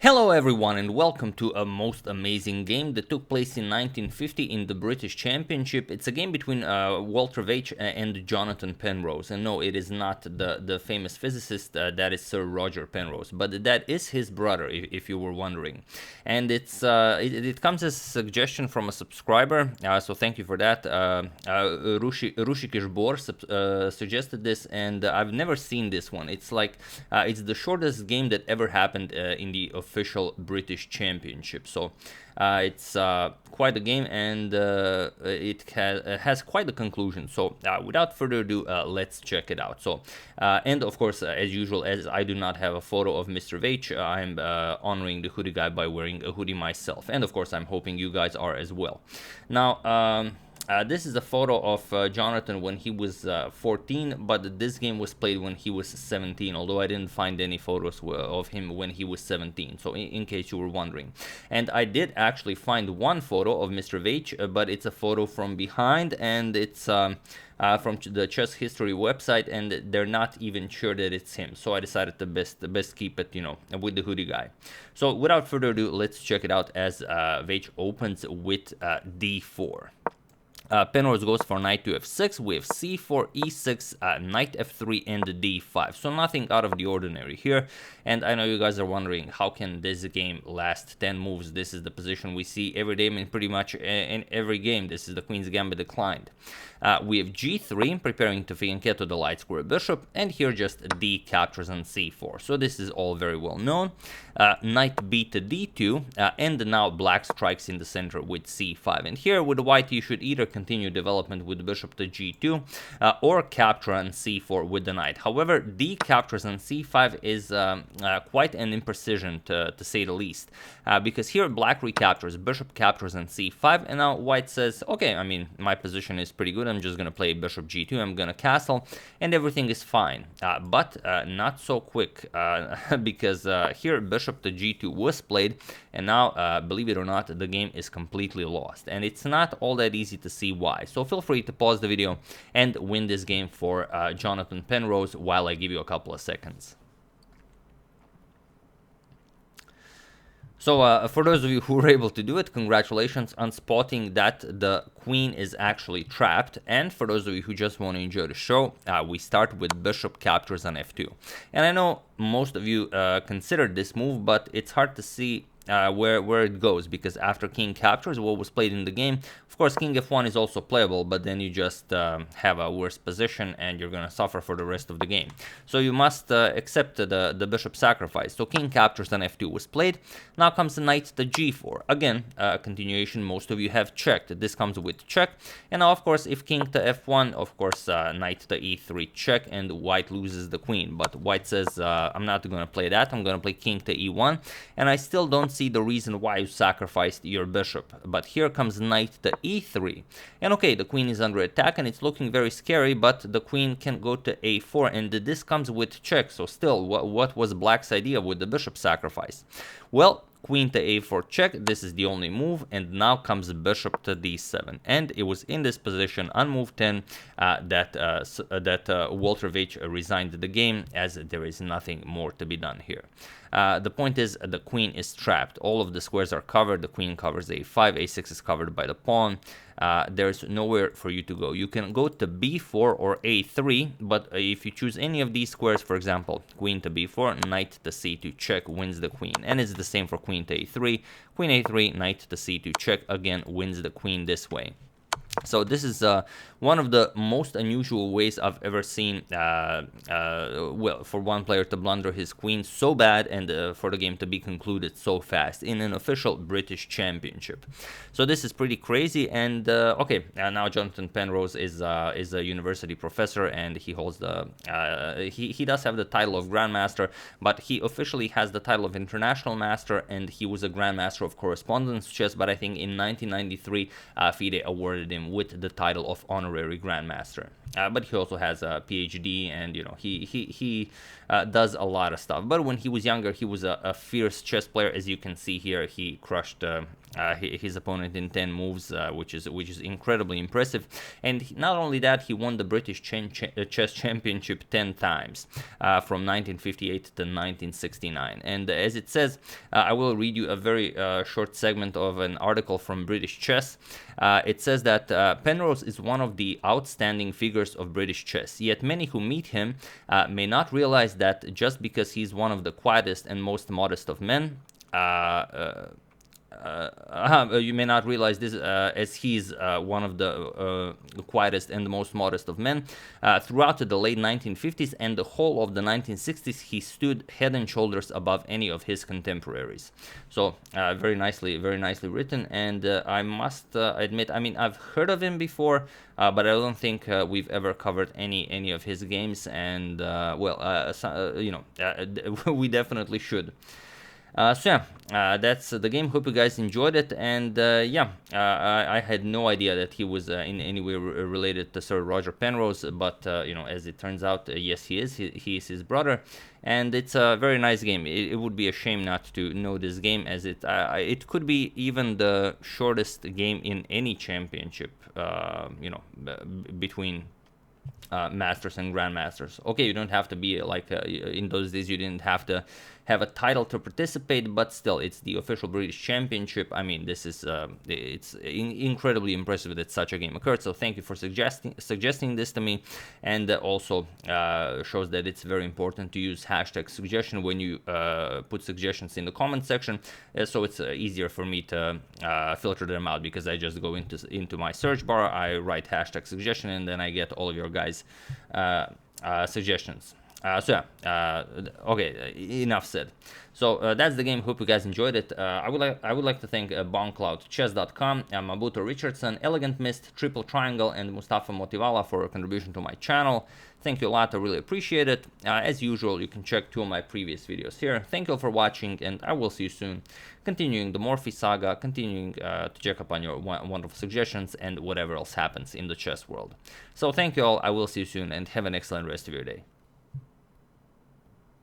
Hello everyone and welcome to a most amazing game that took place in 1950 in the British Championship. It's a game between Walter Veitch and Jonathan Penrose. And no, it is not the famous physicist, that is Sir Roger Penrose, but that is his brother, if you were wondering. And it comes as a suggestion from a subscriber, so thank you for that. Rushikesh Bor suggested this, and I've never seen this one. It's like, it's the shortest game that ever happened in the official British Championship. So it's quite a game, and it has quite a conclusion. So without further ado, let's check it out. So and of course, as usual, as I do not have a photo of Mr. Veitch, I'm honoring the hoodie guy by wearing a hoodie myself, and of course I'm hoping you guys are as well. Now this is a photo of Jonathan when he was 14, but this game was played when he was 17, although I didn't find any photos of him when he was 17, so in case you were wondering. And I did actually find one photo of Mr. Veitch, but it's a photo from behind, and it's from the chess history website, and they're not even sure that it's him, so I decided to best keep it, with the hoodie guy. So without further ado, let's check it out as Veitch opens with d4. Penrose goes for knight to f6, we have c4, e6, knight f3, and d5. So nothing out of the ordinary here. And I know you guys are wondering, how can this game last 10 moves? This is the position we see every day, and pretty much in every game. This is the queen's gambit declined. We have g3, preparing to fianchetto the light square bishop, and here just d captures on c4. So this is all very well known. Knight b to d2, and now black strikes in the center with c5. And here with white, you should either continue development with bishop to g2 or capture on c4 with the knight. However, d captures on c5 is quite an imprecision, to say the least, because here black recaptures, bishop captures on c5, and now white says, okay, I mean, my position is pretty good, I'm just gonna play bishop g2, I'm gonna castle, and everything is fine. But not so quick, because here bishop to g2 was played, and now, believe it or not, the game is completely lost, and it's not all that easy to see why. So feel free to pause the video and win this game for Jonathan Penrose while I give you a couple of seconds. So for those of you who were able to do it, congratulations on spotting that the queen is actually trapped. And for those of you who just want to enjoy the show, we start with bishop captures on f2. And I know most of you considered this move, but it's hard to see where it goes, because after king captures, what was played in the game, of course king f1 is also playable, but then you just have a worse position and you're gonna suffer for the rest of the game. So you must accept the bishop sacrifice. So king captures on f2 was played. Now comes the knight to g4. Again, continuation, most of you have checked. This comes with check. And now of course if king to f1, of course knight to e3 check, and white loses the queen. But white says, I'm not gonna play that, I'm gonna play king to e1, and I still don't see the reason why you sacrificed your bishop. But here comes knight to e3, and okay, the queen is under attack and it's looking very scary, but the queen can go to a4, and this comes with check. So still, what was black's idea with the bishop sacrifice? Well, queen to a4 check, this is the only move, and now comes bishop to d7, and it was in this position on move 10 that Walter Veitch resigned the game, as there is nothing more to be done here. The point is, the queen is trapped. All of the squares are covered. The queen covers a5, a6 is covered by the pawn. There's nowhere for you to go. You can go to b4 or a3, but if you choose any of these squares, for example, queen to b4, knight to c2 check wins the queen, and it's the same for queen to a3, queen a3, knight to c2 check, again wins the queen this way. So this is one of the most unusual ways I've ever seen, well, for one player to blunder his queen so bad, and for the game to be concluded so fast in an official British Championship. So this is pretty crazy. And okay, now Jonathan Penrose is a university professor, and he holds the he does have the title of Grandmaster, but he officially has the title of International Master, and he was a Grandmaster of Correspondence Chess. But I think in 1993, FIDE awarded him with the title of Honorary Grandmaster. But he also has a PhD, and he does a lot of stuff. But when he was younger, he was a fierce chess player. As you can see here, he crushed his opponent in 10 moves, which is incredibly impressive. And not only that, he won the British chess championship 10 times from 1958 to 1969. And as it says, I will read you a very short segment of an article from British Chess. It says that Penrose is one of the outstanding figures of British chess, yet many who meet him may not realize that just because he's one of the quietest and most modest of men, you may not realize this, as he's one of the quietest and the most modest of men. Throughout the late 1950s and the whole of the 1960s, he stood head and shoulders above any of his contemporaries. So very nicely written. And I must admit, I mean, I've heard of him before, but I don't think we've ever covered any of his games. And we definitely should. So yeah, that's the game. Hope you guys enjoyed it. And I had no idea that he was in any way related to Sir Roger Penrose, but as it turns out, yes, he is. He is his brother, and it's a very nice game. It would be a shame not to know this game, as it could be even the shortest game in any championship. Between masters and grandmasters. Okay, you don't have to be like in those days you didn't have to have a title to participate, but still, it's the official British Championship. I mean, this is it's incredibly impressive that such a game occurred. So thank you for suggesting this to me, and also shows that it's very important to use #suggestion when you put suggestions in the comment section, so it's easier for me to filter them out, because I just go into my search bar, I write #suggestion, and then I get all of your guys' suggestions. Okay, enough said. So that's the game. Hope you guys enjoyed it. I would like to thank BombCloudChess.com, Mabuto Richardson, Elegant Mist, Triple Triangle, and Mustafa Motivala for a contribution to my channel. Thank you a lot. I really appreciate it. As usual, you can check 2 of my previous videos here. Thank you all for watching, and I will see you soon. Continuing the Morphy saga, continuing to check up on your wonderful suggestions and whatever else happens in the chess world. So thank you all. I will see you soon, and have an excellent rest of your day.